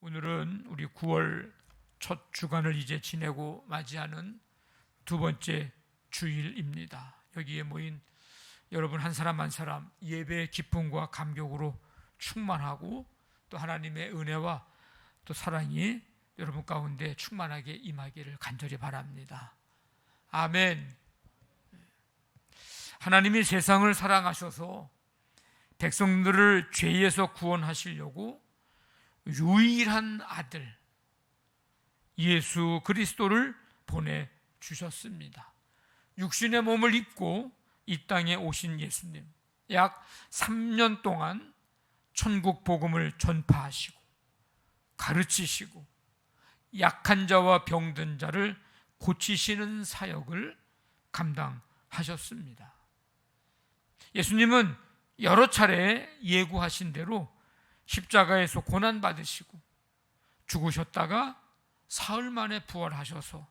오늘은 우리 9월 첫 주간을 이제 지내고 맞이하는 두 번째 주일입니다. 여기에 모인 여러분 한 사람 한 사람 예배의 기쁨과 감격으로 충만하고 또 하나님의 은혜와 또 사랑이 여러분 가운데 충만하게 임하기를 간절히 바랍니다. 아멘. 하나님이 세상을 사랑하셔서 백성들을 죄에서 구원하시려고 유일한 아들 예수 그리스도를 보내주셨습니다. 육신의 몸을 입고 이 땅에 오신 예수님, 약 3년 동안 천국 복음을 전파하시고 가르치시고 약한 자와 병든 자를 고치시는 사역을 감당하셨습니다. 예수님은 여러 차례 예고하신 대로 십자가에서 고난받으시고 죽으셨다가 사흘 만에 부활하셔서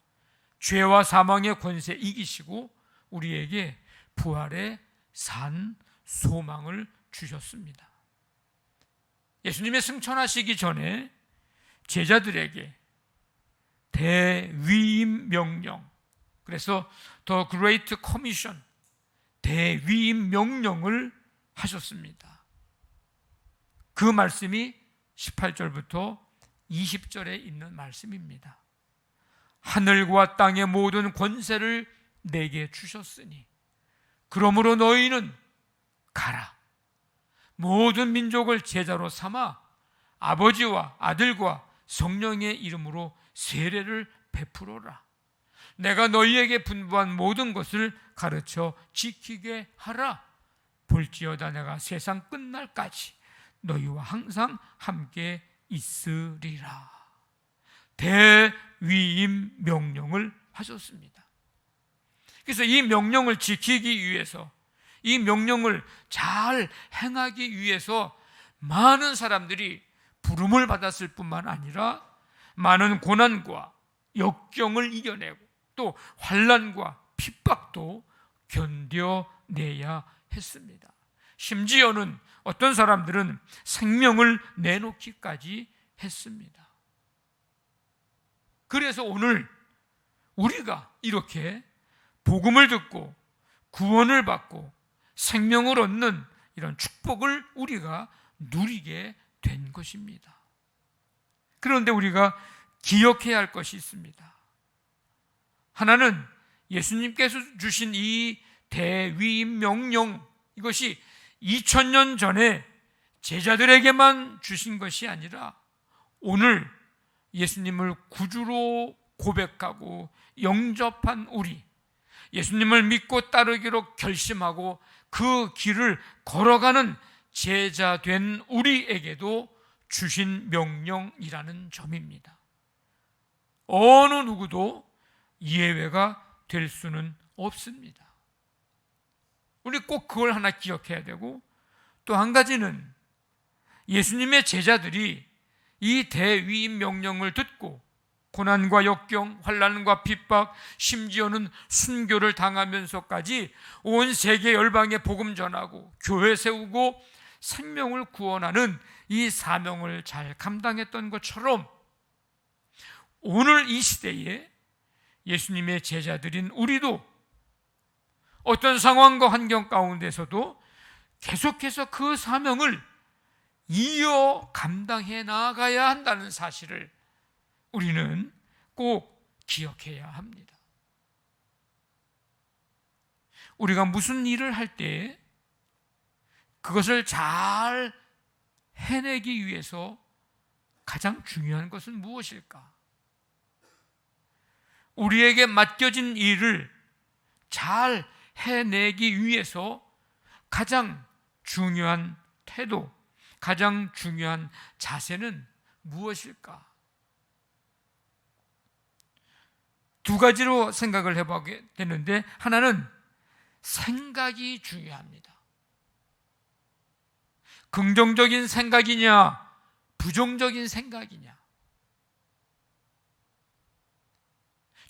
죄와 사망의 권세 이기시고 우리에게 부활의 산 소망을 주셨습니다. 예수님의 승천하시기 전에 제자들에게 대위임 명령, 그래서 The Great Commission, 대위임 명령을 하셨습니다. 그 말씀이 18절부터 20절에 있는 말씀입니다. 하늘과 땅의 모든 권세를 내게 주셨으니 그러므로 너희는 가라. 모든 민족을 제자로 삼아 아버지와 아들과 성령의 이름으로 세례를 베풀어라. 내가 너희에게 분부한 모든 것을 가르쳐 지키게 하라. 볼지어다 내가 세상 끝날까지 너희와 항상 함께 있으리라. 대위임 명령을 하셨습니다. 그래서 이 명령을 지키기 위해서, 이 명령을 잘 행하기 위해서 많은 사람들이 부름을 받았을 뿐만 아니라 많은 고난과 역경을 이겨내고 또 환난과 핍박도 견뎌내야 했습니다. 심지어는 어떤 사람들은 생명을 내놓기까지 했습니다. 그래서 오늘 우리가 이렇게 복음을 듣고 구원을 받고 생명을 얻는 이런 축복을 우리가 누리게 된 것입니다. 그런데 우리가 기억해야 할 것이 있습니다. 하나는 예수님께서 주신 이 대위임 명령, 이것이 2000년 전에 제자들에게만 주신 것이 아니라 오늘 예수님을 구주로 고백하고 영접한 우리, 예수님을 믿고 따르기로 결심하고 그 길을 걸어가는 제자 된 우리에게도 주신 명령이라는 점입니다. 어느 누구도 예외가 될 수는 없습니다. 우리 꼭 그걸 하나 기억해야 되고, 또 한 가지는 예수님의 제자들이 이 대위임 명령을 듣고 고난과 역경, 환난과 핍박, 심지어는 순교를 당하면서까지 온 세계 열방에 복음 전하고 교회 세우고 생명을 구원하는 이 사명을 잘 감당했던 것처럼 오늘 이 시대에 예수님의 제자들인 우리도 어떤 상황과 환경 가운데서도 계속해서 그 사명을 이어 감당해 나가야 한다는 사실을 우리는 꼭 기억해야 합니다. 우리가 무슨 일을 할 때 그것을 잘 해내기 위해서 가장 중요한 것은 무엇일까? 우리에게 맡겨진 일을 잘 해내기 위해서 가장 중요한 태도, 가장 중요한 자세는 무엇일까? 두 가지로 생각을 해보게 되는데, 하나는 생각이 중요합니다. 긍정적인 생각이냐, 부정적인 생각이냐,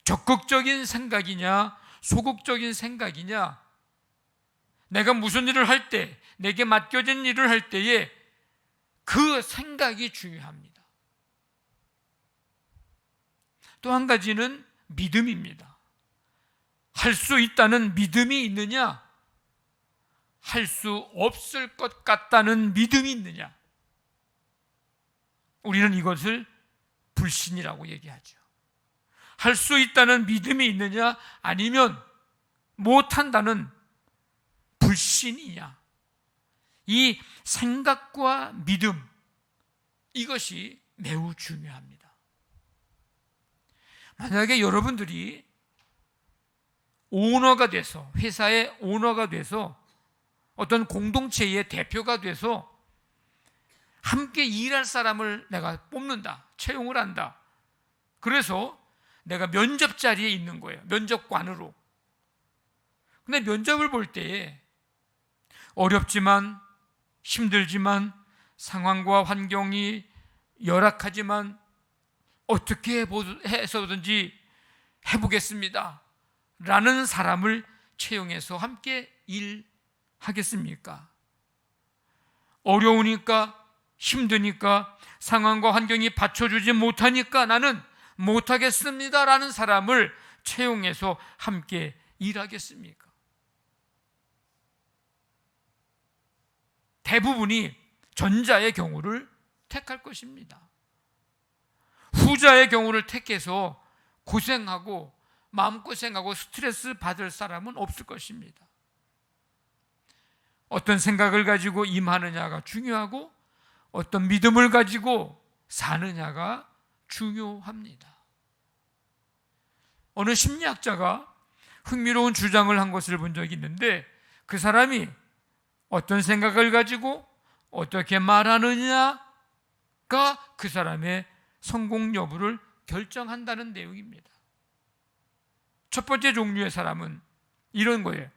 적극적인 생각이냐, 소극적인 생각이냐, 내가 무슨 일을 할 때, 내게 맡겨진 일을 할 때에 그 생각이 중요합니다. 또 한 가지는 믿음입니다. 할 수 있다는 믿음이 있느냐, 할 수 없을 것 같다는 믿음이 있느냐. 우리는 이것을 불신이라고 얘기하죠. 할 수 있다는 믿음이 있느냐, 아니면 못한다는 불신이냐. 이 생각과 믿음, 이것이 매우 중요합니다. 만약에 여러분들이 오너가 돼서, 회사의 오너가 돼서, 어떤 공동체의 대표가 돼서 함께 일할 사람을 내가 뽑는다, 채용을 한다. 그래서 내가 면접 자리에 있는 거예요. 면접관으로. 근데 면접을 볼 때에 어렵지만, 힘들지만, 상황과 환경이 열악하지만 어떻게 해서든지 해보겠습니다 라는 사람을 채용해서 함께 일하겠습니까? 어려우니까, 힘드니까, 상황과 환경이 받쳐주지 못하니까 나는 못하겠습니다 라는 사람을 채용해서 함께 일하겠습니까? 대부분이 전자의 경우를 택할 것입니다. 후자의 경우를 택해서 고생하고 마음고생하고 스트레스 받을 사람은 없을 것입니다. 어떤 생각을 가지고 임하느냐가 중요하고 어떤 믿음을 가지고 사느냐가 중요합니다. 어느 심리학자가 흥미로운 주장을 한 것을 본 적이 있는데, 그 사람이 어떤 생각을 가지고 어떻게 말하느냐가 그 사람의 성공 여부를 결정한다는 내용입니다. 첫 번째 종류의 사람은 이런 거예요.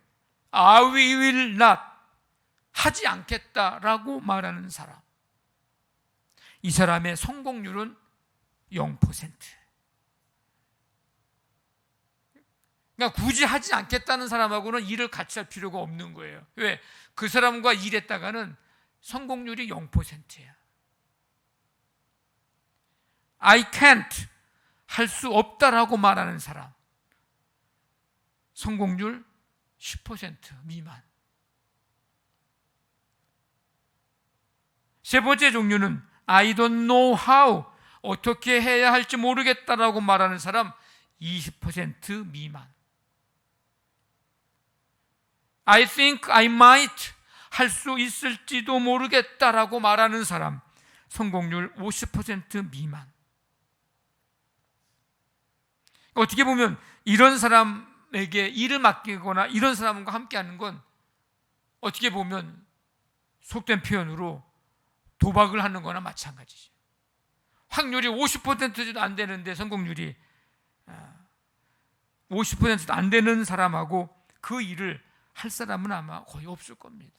I will not, 하지 않겠다라고 말하는 사람. 이 사람의 성공률은 0%. 그러니까 굳이 하지 않겠다는 사람하고는 일을 같이 할 필요가 없는 거예요. 왜? 그 사람과 일했다가는 성공률이 0%야. I can't, 할 수 없다라고 말하는 사람, 성공률 10% 미만. 세 번째 종류는 I don't know how, 어떻게 해야 할지 모르겠다라고 말하는 사람 20% 미만. I think I might, 할 수 있을지도 모르겠다라고 말하는 사람 성공률 50% 미만. 어떻게 보면 이런 사람에게 일을 맡기거나 이런 사람과 함께하는 건 어떻게 보면 속된 표현으로 도박을 하는 거나 마찬가지죠. 확률이 50%도 안 되는데 성공률이 50%도 안 되는 사람하고 그 일을 할 사람은 아마 거의 없을 겁니다.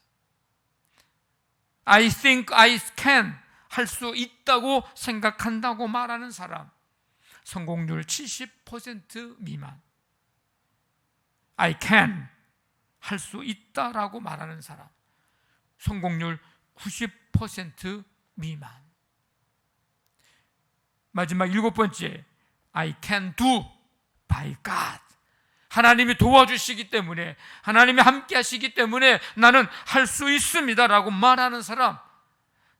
I think I can, 할 수 있다고 생각한다고 말하는 사람 성공률 70% 미만. I can, 할 수 있다라고 말하는 사람 성공률 90% 미만. 마지막 일곱 번째, I can do by God, 하나님이 도와주시기 때문에, 하나님이 함께 하시기 때문에 나는 할 수 있습니다 라고 말하는 사람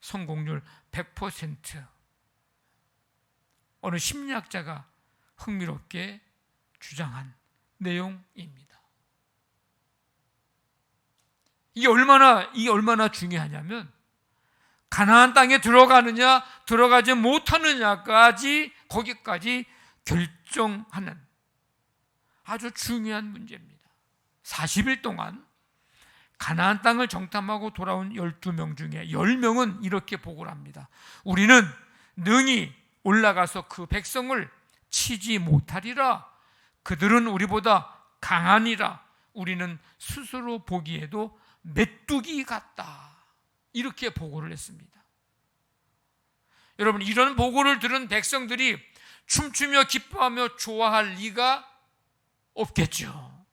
성공률 100%. 어느 심리학자가 흥미롭게 주장한 내용입니다. 이게 얼마나 중요하냐면, 가나안 땅에 들어가느냐 들어가지 못하느냐까지, 거기까지 결정하는 아주 중요한 문제입니다. 40일 동안 가나안 땅을 정탐하고 돌아온 12명 중에 10명은 이렇게 보고를 합니다. 우리는 능히 올라가서 그 백성을 치지 못하리라. 그들은 우리보다 강하니라. 우리는 스스로 보기에도 메뚜기 같다. 이렇게 보고를 했습니다. 여러분, 이런 보고를 들은 백성들이 춤추며 기뻐하며 좋아할 리가 없겠죠.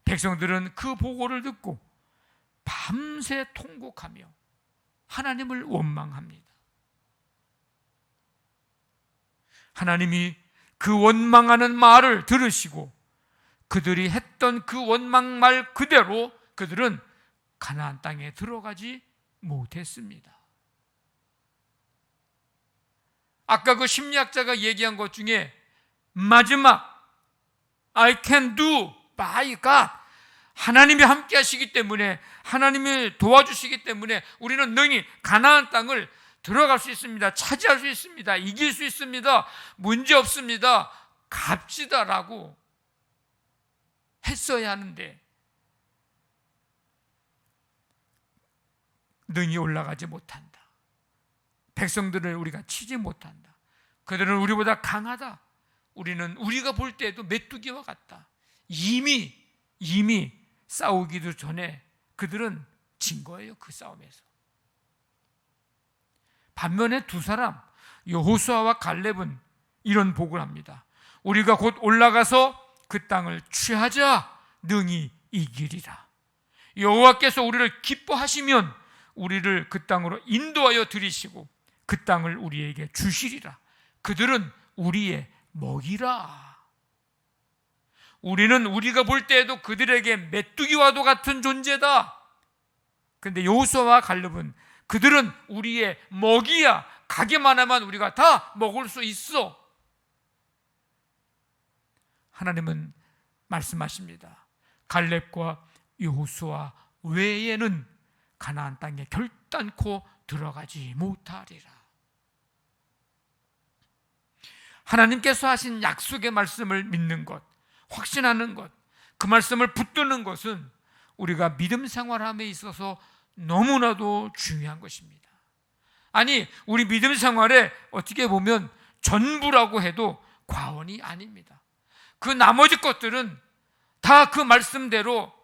백성들은 그 보고를 듣고 밤새 통곡하며 하나님을 원망합니다. 하나님이 그 원망하는 말을 들으시고 그들이 했던 그 원망 말 그대로 그들은 가나안 땅에 들어가지 못했습니다. 아까 그 심리학자가 얘기한 것 중에 마지막 I can do by God, 하나님이 함께 하시기 때문에, 하나님이 도와주시기 때문에 우리는 능히 가나안 땅을 들어갈 수 있습니다. 차지할 수 있습니다. 이길 수 있습니다. 문제 없습니다. 갑시다라고 했어야 하는데 능히 올라가지 못한다. 백성들을 우리가 치지 못한다. 그들은 우리보다 강하다. 우리는 우리가 볼 때에도 메뚜기와 같다. 이미 싸우기도 전에 그들은 진 거예요. 그 싸움에서. 반면에 두 사람, 여호수아와 갈렙은 이런 복을 합니다. 우리가 곧 올라가서 그 땅을 취하자 능히 이기리라. 여호와께서 우리를 기뻐하시면 우리를 그 땅으로 인도하여 들이시고 그 땅을 우리에게 주시리라. 그들은 우리의 먹이라. 우리는 우리가 볼 때에도 그들에게 메뚜기와도 같은 존재다. 그런데 여호수아와 갈렙은 그들은 우리의 먹이야. 가기만 하면 우리가 다 먹을 수 있어. 하나님은 말씀하십니다. 갈렙과 여호수아 외에는 가나안 땅에 결단코 들어가지 못하리라. 하나님께서 하신 약속의 말씀을 믿는 것, 확신하는 것, 그 말씀을 붙드는 것은 우리가 믿음 생활함에 있어서 너무나도 중요한 것입니다. 아니, 우리 믿음 생활에 어떻게 보면 전부라고 해도 과언이 아닙니다. 그 나머지 것들은 다 그 말씀대로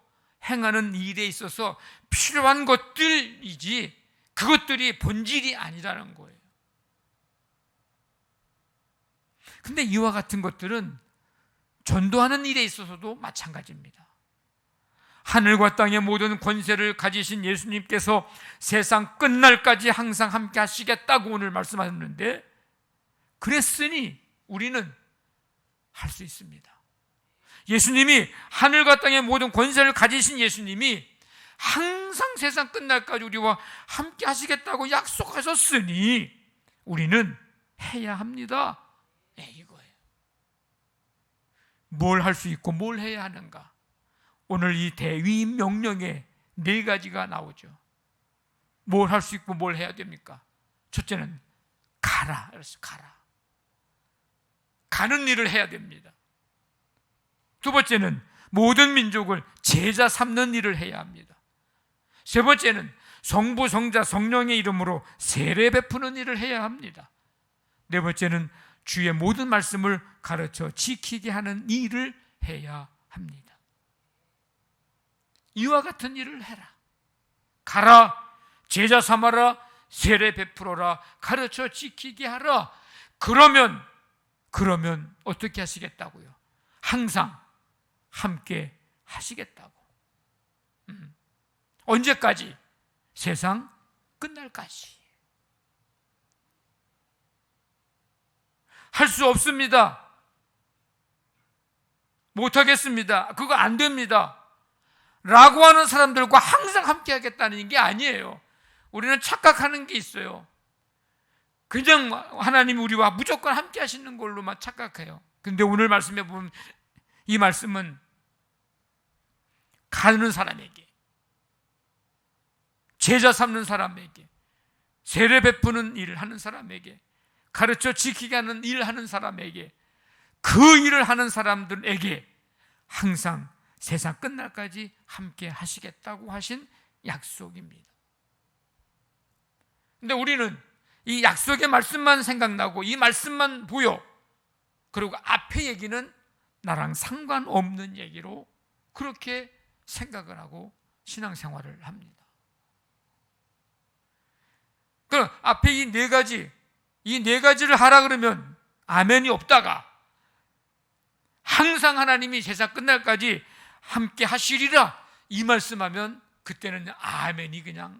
행하는 일에 있어서 필요한 것들이지 그것들이 본질이 아니라는 거예요. 근데 이와 같은 것들은 전도하는 일에 있어서도 마찬가지입니다. 하늘과 땅의 모든 권세를 가지신 예수님께서 세상 끝날까지 항상 함께 하시겠다고 오늘 말씀하셨는데, 그랬으니 우리는 할 수 있습니다. 예수님이, 하늘과 땅의 모든 권세를 가지신 예수님이 항상 세상 끝날까지 우리와 함께 하시겠다고 약속하셨으니 우리는 해야 합니다. 네, 이거예요. 뭘 할 수 있고 뭘 해야 하는가? 오늘 이 대위임 명령에 4가지가 나오죠. 뭘 할 수 있고 뭘 해야 됩니까? 첫째는 가라. 그래서 가라. 가는 일을 해야 됩니다. 두 번째는 모든 민족을 제자 삼는 일을 해야 합니다. 세 번째는 성부, 성자, 성령의 이름으로 세례 베푸는 일을 해야 합니다. 네 번째는 주의 모든 말씀을 가르쳐 지키게 하는 일을 해야 합니다. 이와 같은 일을 해라. 가라, 제자 삼아라, 세례 베풀어라, 가르쳐 지키게 하라. 그러면 어떻게 하시겠다고요? 항상 함께 하시겠다고. 언제까지? 세상 끝날까지. 할 수 없습니다. 못하겠습니다. 그거 안 됩니다. 라고 하는 사람들과 항상 함께 하겠다는 게 아니에요. 우리는 착각하는 게 있어요. 그냥 하나님이 우리와 무조건 함께 하시는 걸로만 착각해요. 근데 오늘 말씀에 보면 이 말씀은 가는 사람에게, 제자 삼는 사람에게, 세례 베푸는 일을 하는 사람에게, 가르쳐 지키게 하는 일을 하는 사람에게, 그 일을 하는 사람들에게 항상 세상 끝날까지 함께 하시겠다고 하신 약속입니다. 근데 우리는 이 약속의 말씀만 생각나고 이 말씀만 보여. 그리고 앞에 얘기는 나랑 상관없는 얘기로 그렇게 생각을 하고 신앙생활을 합니다. 그럼 앞에 이 4가지, 이 4가지를 하라 그러면 아멘이 없다가 항상 하나님이 세상 끝날까지 함께 하시리라 이 말씀하면 그때는 아멘이 그냥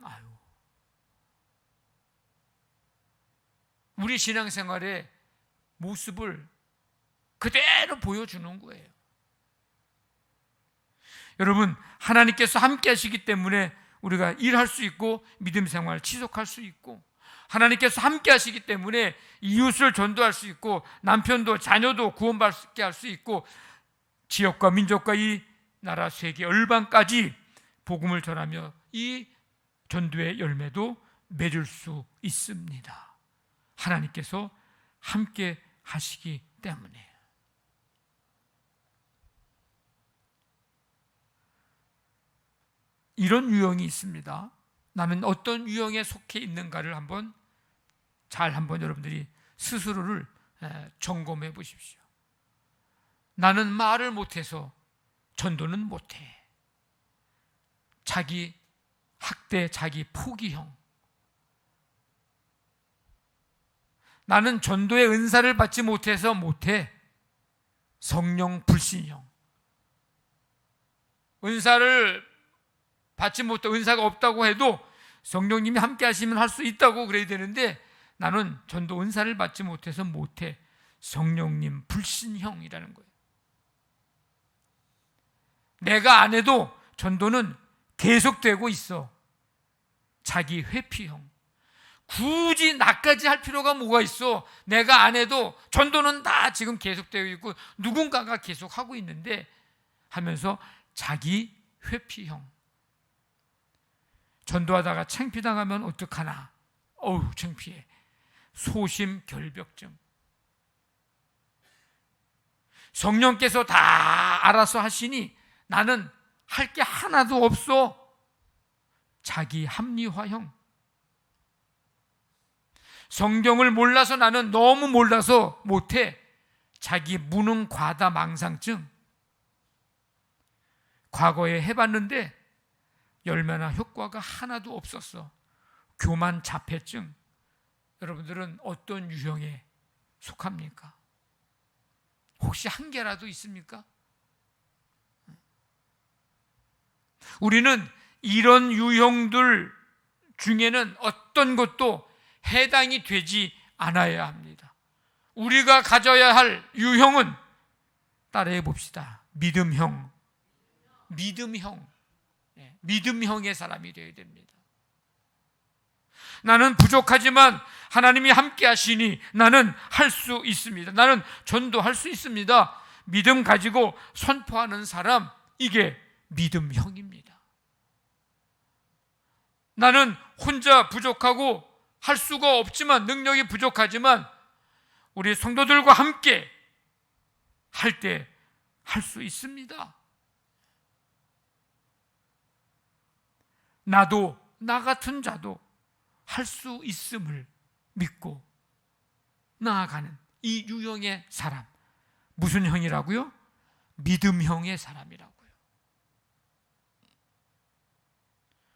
우리 신앙생활에 모습을 그대로 보여주는 거예요. 여러분, 하나님께서 함께 하시기 때문에 우리가 일할 수 있고 믿음 생활 지속할 수 있고, 하나님께서 함께 하시기 때문에 이웃을 전도할 수 있고, 남편도 자녀도 구원받게 할 수 있고, 지역과 민족과 이 나라 세계 열방까지 복음을 전하며 이 전도의 열매도 맺을 수 있습니다. 하나님께서 함께 하시기 때문에. 이런 유형이 있습니다. 나는 어떤 유형에 속해 있는가를 한번 여러분들이 스스로를 점검해 보십시오. 나는 말을 못해서 전도는 못해. 자기 학대, 자기 포기형. 나는 전도의 은사를 받지 못해서 못해. 성령 불신형. 은사를 받지 못해, 은사가 없다고 해도 성령님이 함께 하시면 할 수 있다고 그래야 되는데, 나는 전도 은사를 받지 못해서 못해. 성령님 불신형이라는 거예요. 내가 안 해도 전도는 계속되고 있어. 자기 회피형. 굳이 나까지 할 필요가 뭐가 있어. 내가 안 해도 전도는 다 지금 계속되고 있고 누군가가 계속하고 있는데 하면서 자기 회피형. 전도하다가 창피당하면 어떡하나. 어우, 창피해. 소심결벽증. 성령께서 다 알아서 하시니 나는 할 게 하나도 없어. 자기 합리화형. 성경을 몰라서 나는 너무 몰라서 못해. 자기 무능 과다 망상증. 과거에 해봤는데 열매나 효과가 하나도 없었어. 교만 자폐증. 여러분들은 어떤 유형에 속합니까? 혹시 한 개라도 있습니까? 우리는 이런 유형들 중에는 어떤 것도 해당이 되지 않아야 합니다. 우리가 가져야 할 유형은 따라해 봅시다. 믿음형. 믿음형의 사람이 되어야 됩니다. 나는 부족하지만 하나님이 함께 하시니 나는 할 수 있습니다. 나는 전도할 수 있습니다. 믿음 가지고 선포하는 사람, 이게 믿음형입니다. 나는 혼자 부족하고 할 수가 없지만, 능력이 부족하지만 우리 성도들과 함께 할 때 할 수 있습니다. 나도, 나 같은 자도 할 수 있음을 믿고 나아가는 이 유형의 사람. 무슨 형이라고요? 믿음형의 사람이라고요.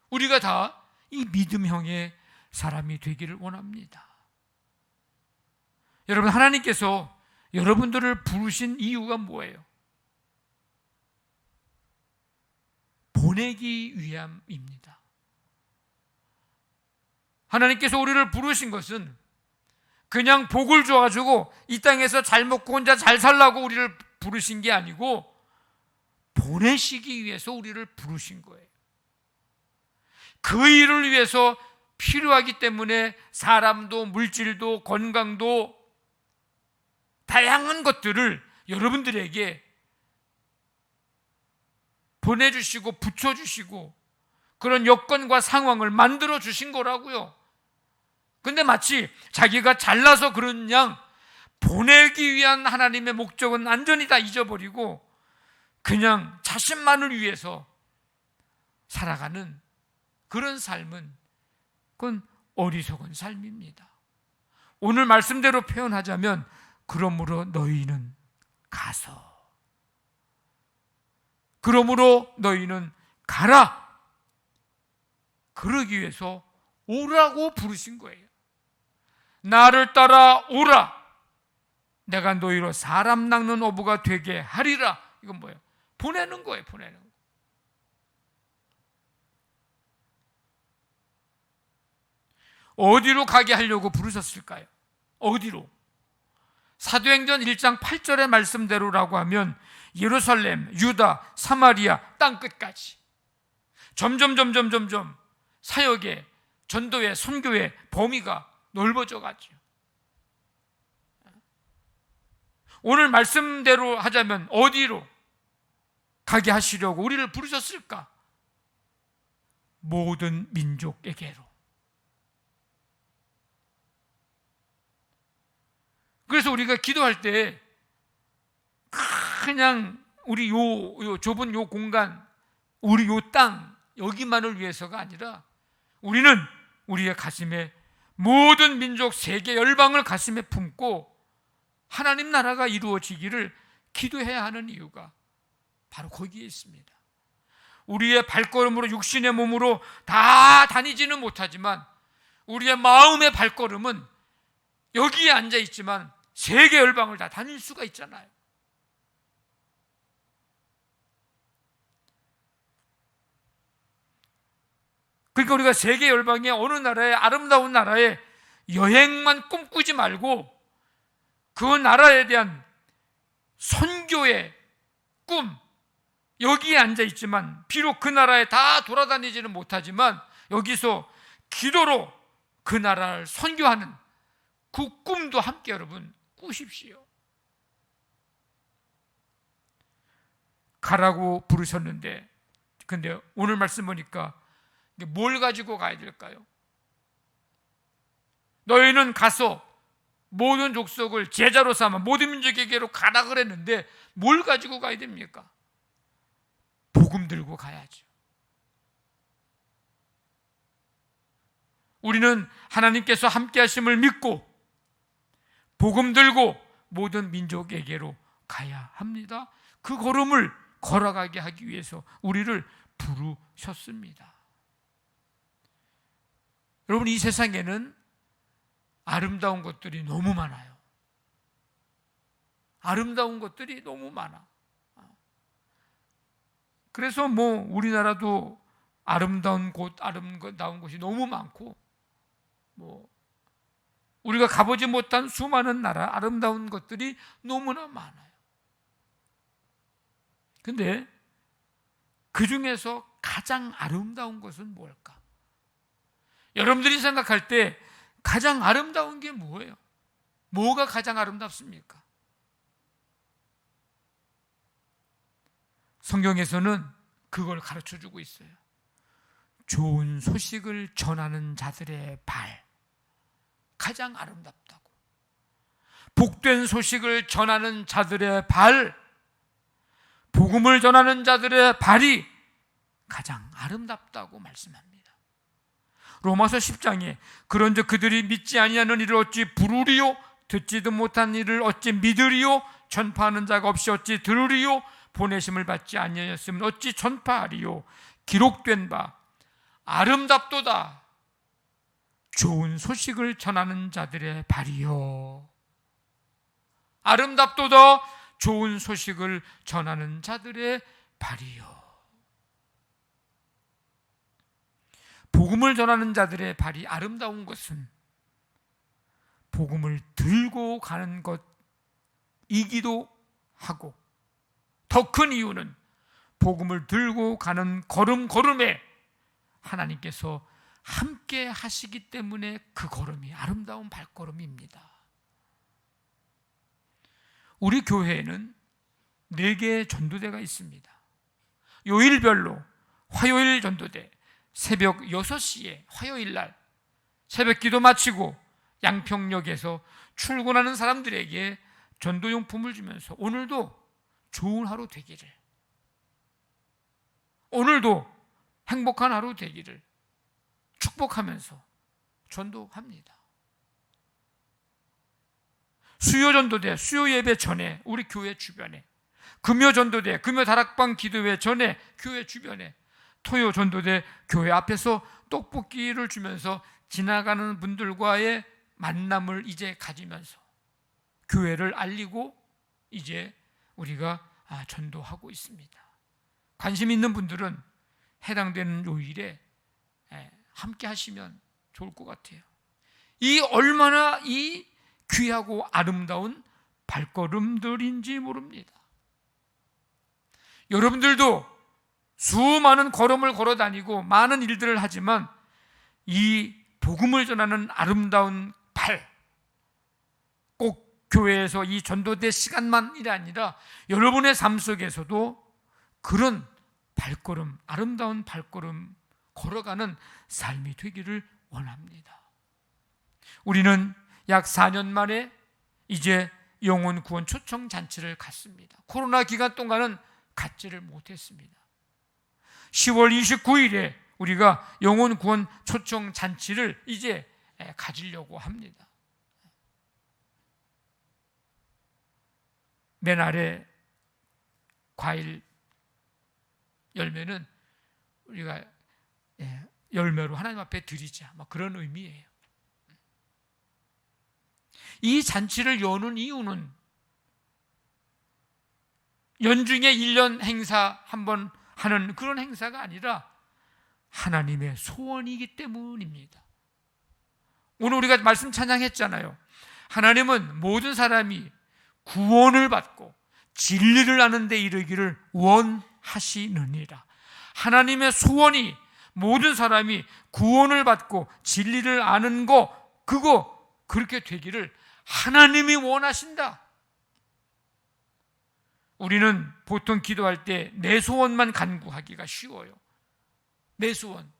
우리가 다 이 믿음형의 사람이 되기를 원합니다. 여러분, 하나님께서 여러분들을 부르신 이유가 뭐예요? 보내기 위함입니다. 하나님께서 우리를 부르신 것은 그냥 복을 줘가지고 이 땅에서 잘 먹고 혼자 잘 살라고 우리를 부르신 게 아니고 보내시기 위해서 우리를 부르신 거예요. 그 일을 위해서 필요하기 때문에 사람도 물질도 건강도 다양한 것들을 여러분들에게 보내주시고 붙여주시고 그런 여건과 상황을 만들어 주신 거라고요. 근데 마치 자기가 잘나서 그런 양 보내기 위한 하나님의 목적은 완전히 다 잊어버리고 그냥 자신만을 위해서 살아가는 그런 삶은, 그건 어리석은 삶입니다. 오늘 말씀대로 표현하자면, 그러므로 너희는 가서, 그러므로 너희는 가라, 그러기 위해서 오라고 부르신 거예요. 나를 따라 오라, 내가 너희로 사람 낚는 어부가 되게 하리라. 이건 뭐예요? 보내는 거예요. 보내는 거. 어디로 가게 하려고 부르셨을까요? 어디로? 사도행전 1장 8절의 말씀대로라고 하면 예루살렘, 유다, 사마리아 땅끝까지 점점 사역의, 전도의, 선교의 범위가 넓어져 가죠. 오늘 말씀대로 하자면 어디로 가게 하시려고 우리를 부르셨을까? 모든 민족에게로. 그래서 우리가 기도할 때 그냥 우리 요 좁은 요 공간, 우리 요 땅 여기만을 위해서가 아니라 우리는 우리의 가슴에 모든 민족, 세계 열방을 가슴에 품고 하나님 나라가 이루어지기를 기도해야 하는 이유가 바로 거기에 있습니다. 우리의 발걸음으로, 육신의 몸으로 다 다니지는 못하지만 우리의 마음의 발걸음은 여기에 앉아 있지만 세계 열방을 다 다닐 수가 있잖아요. 그러니까 우리가 세계 열방의 어느 나라에, 아름다운 나라에 여행만 꿈꾸지 말고 그 나라에 대한 선교의 꿈, 여기에 앉아 있지만 비록 그 나라에 다 돌아다니지는 못하지만 여기서 기도로 그 나라를 선교하는 그 꿈도 함께 여러분 꾸십시오. 가라고 부르셨는데, 근데 오늘 말씀 보니까 뭘 가지고 가야 될까요? 너희는 가서 모든 족속을 제자로 삼아 모든 민족에게로 가라 그랬는데 뭘 가지고 가야 됩니까? 복음 들고 가야죠. 우리는 하나님께서 함께 하심을 믿고 복음 들고 모든 민족에게로 가야 합니다. 그 걸음을 걸어가게 하기 위해서 우리를 부르셨습니다. 여러분, 이 세상에는 아름다운 것들이 너무 많아요. 아름다운 것들이 너무 많아. 그래서 우리나라도 아름다운 곳, 아름다운 곳이 너무 많고, 우리가 가보지 못한 수많은 나라, 아름다운 것들이 너무나 많아요. 근데 그 중에서 가장 아름다운 것은 뭘까? 여러분들이 생각할 때 가장 아름다운 게 뭐예요? 뭐가 가장 아름답습니까? 성경에서는 그걸 가르쳐주고 있어요. 좋은 소식을 전하는 자들의 발, 가장 아름답다고. 복된 소식을 전하는 자들의 발, 복음을 전하는 자들의 발이 가장 아름답다고 말씀합니다. 로마서 10장에 그런즉 그들이 믿지 아니하는 일을 어찌 부르리요? 듣지도 못한 일을 어찌 믿으리요? 전파하는 자가 없이 어찌 들으리요? 보내심을 받지 아니하였으면 어찌 전파하리요? 기록된 바 아름답도다 좋은 소식을 전하는 자들의 발이요. 아름답도다 좋은 소식을 전하는 자들의 발이요. 복음을 전하는 자들의 발이 아름다운 것은 복음을 들고 가는 것이기도 하고, 더 큰 이유는 복음을 들고 가는 걸음걸음에 하나님께서 함께 하시기 때문에 그 걸음이 아름다운 발걸음입니다. 우리 교회에는 4개의 전도대가 있습니다. 요일별로 화요일 전도대, 새벽 6시에 화요일 날 새벽 기도 마치고 양평역에서 출근하는 사람들에게 전도용품을 주면서 오늘도 좋은 하루 되기를, 오늘도 행복한 하루 되기를 축복하면서 전도합니다. 수요 전도대, 수요 예배 전에 우리 교회 주변에, 금요 전도대, 금요 다락방 기도회 전에 교회 주변에, 토요 전도대 교회 앞에서 떡볶이를 주면서 지나가는 분들과의 만남을 이제 가지면서 교회를 알리고 이제 우리가 전도하고 있습니다. 관심 있는 분들은 해당되는 요일에 함께 하시면 좋을 것 같아요. 이 얼마나 이 귀하고 아름다운 발걸음들인지 모릅니다. 여러분들도 수많은 걸음을 걸어 다니고 많은 일들을 하지만 이 복음을 전하는 아름다운 발, 꼭 교회에서 이 전도대 시간만이 아니라 여러분의 삶 속에서도 그런 발걸음, 아름다운 발걸음 걸어가는 삶이 되기를 원합니다. 우리는 약 4년 만에 이제 영혼 구원 초청 잔치를 갔습니다. 코로나 기간 동안은 갖지를 못했습니다. 10월 29일에 우리가 영혼 구원 초청 잔치를 이제 가지려고 합니다. 맨 아래 과일 열매는 우리가 열매로 하나님 앞에 드리자, 그런 의미예요. 이 잔치를 여는 이유는 연중에 1년 행사 한번 하는 그런 행사가 아니라 하나님의 소원이기 때문입니다. 오늘 우리가 말씀 찬양했잖아요. 하나님은 모든 사람이 구원을 받고 진리를 아는 데 이르기를 원하시느니라. 하나님의 소원이 모든 사람이 구원을 받고 진리를 아는 그거 그렇게 되기를 하나님이 원하신다. 우리는 보통 기도할 때 내 소원만 간구하기가 쉬워요. 내 소원.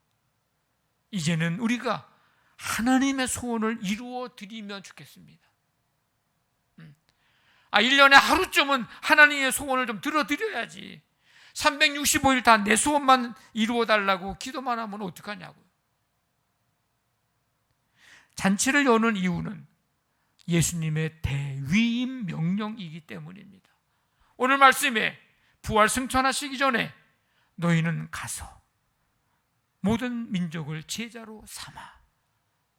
이제는 우리가 하나님의 소원을 이루어 드리면 좋겠습니다. 1년에 하루쯤은 하나님의 소원을 좀 들어드려야지. 365일 다 내 소원만 이루어 달라고 기도만 하면 어떡하냐고요. 잔치를 여는 이유는 예수님의 대위임 명령이기 때문입니다. 오늘 말씀에 부활 승천하시기 전에 너희는 가서 모든 민족을 제자로 삼아,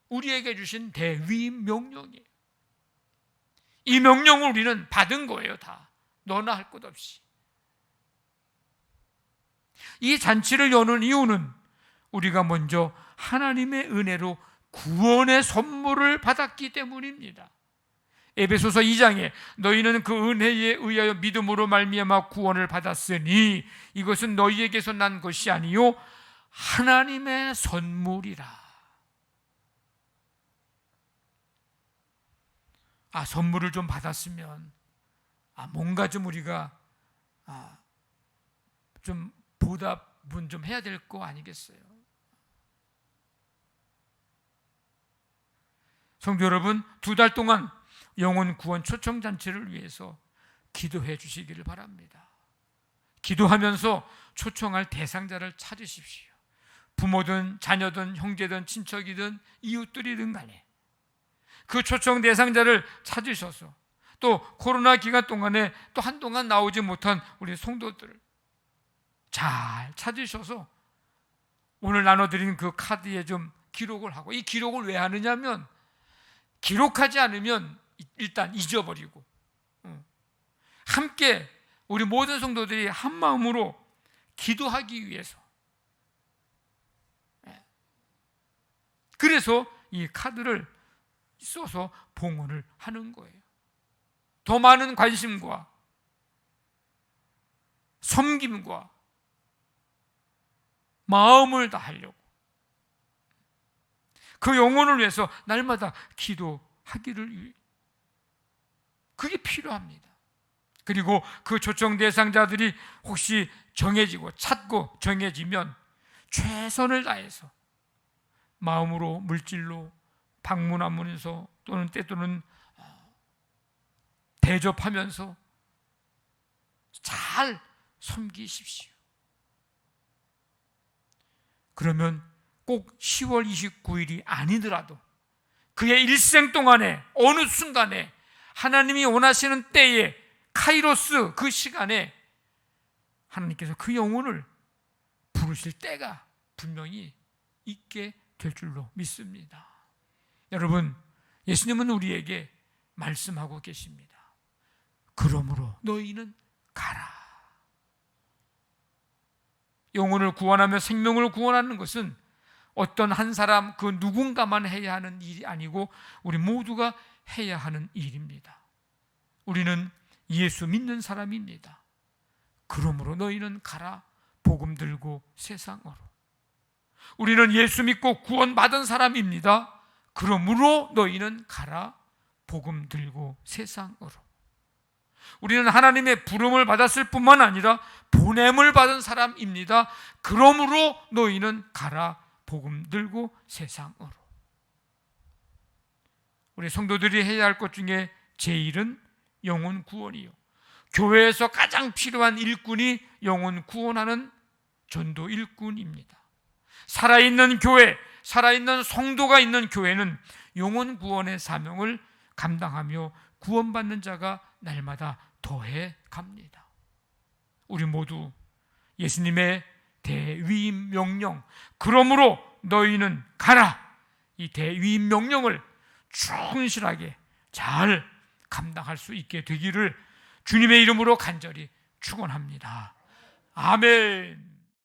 우리에게 주신 대위임 명령이에요. 이 명령을 우리는 받은 거예요. 다 너나 할 것 없이. 이 잔치를 여는 이유는 우리가 먼저 하나님의 은혜로 구원의 선물을 받았기 때문입니다. 에베소서 2장에 너희는 그 은혜에 의하여 믿음으로 말미암아 구원을 받았으니 이것은 너희에게서 난 것이 아니요 하나님의 선물이라. 선물을 좀 받았으면 뭔가 좀 우리가 좀 보답은 좀 해야 될 거 아니겠어요? 성도 여러분, 2달 동안 영혼 구원 초청 잔치를 위해서 기도해 주시기를 바랍니다. 기도하면서 초청할 대상자를 찾으십시오. 부모든 자녀든 형제든 친척이든 이웃들이든 간에 그 초청 대상자를 찾으셔서 또 코로나 기간 동안에 또 한동안 나오지 못한 우리 성도들을 잘 찾으셔서 오늘 나눠드린 그 카드에 좀 기록을 하고, 이 기록을 왜 하느냐면 기록하지 않으면 일단 잊어버리고, 함께 우리 모든 성도들이 한 마음으로 기도하기 위해서, 그래서 이 카드를 써서 봉헌을 하는 거예요. 더 많은 관심과 섬김과 마음을 다하려고, 그 영혼을 위해서 날마다 기도하기를, 그게 필요합니다. 그리고 그 초청 대상자들이 혹시 정해지고 찾고 정해지면 최선을 다해서 마음으로, 물질로 방문하면서 또는 때또는 대접하면서 잘 섬기십시오. 그러면 꼭 10월 29일이 아니더라도 그의 일생 동안에 어느 순간에 하나님이 원하시는 때에, 카이로스 그 시간에 하나님께서 그 영혼을 부르실 때가 분명히 있게 될 줄로 믿습니다. 여러분, 예수님은 우리에게 말씀하고 계십니다. 그러므로 너희는 가라. 영혼을 구원하며 생명을 구원하는 것은 어떤 한 사람, 그 누군가만 해야 하는 일이 아니고 우리 모두가 해야 하는 일입니다. 우리는 예수 믿는 사람입니다. 그러므로 너희는 가라, 복음 들고 세상으로. 우리는 예수 믿고 구원받은 사람입니다. 그러므로 너희는 가라, 복음 들고 세상으로. 우리는 하나님의 부름을 받았을 뿐만 아니라 보냄을 받은 사람입니다. 그러므로 너희는 가라, 복음 들고 세상으로. 우리 성도들이 해야 할 것 중에 제일은 영혼 구원이요, 교회에서 가장 필요한 일꾼이 영혼 구원하는 전도 일꾼입니다. 살아있는 교회, 살아있는 성도가 있는 교회는 영혼 구원의 사명을 감당하며 구원받는 자가 날마다 더해 갑니다. 우리 모두 예수님의 대위임 명령, 그러므로 너희는 가라, 이 대위임 명령을 충실하게 잘 감당할 수 있게 되기를 주님의 이름으로 간절히 축원합니다. 아멘.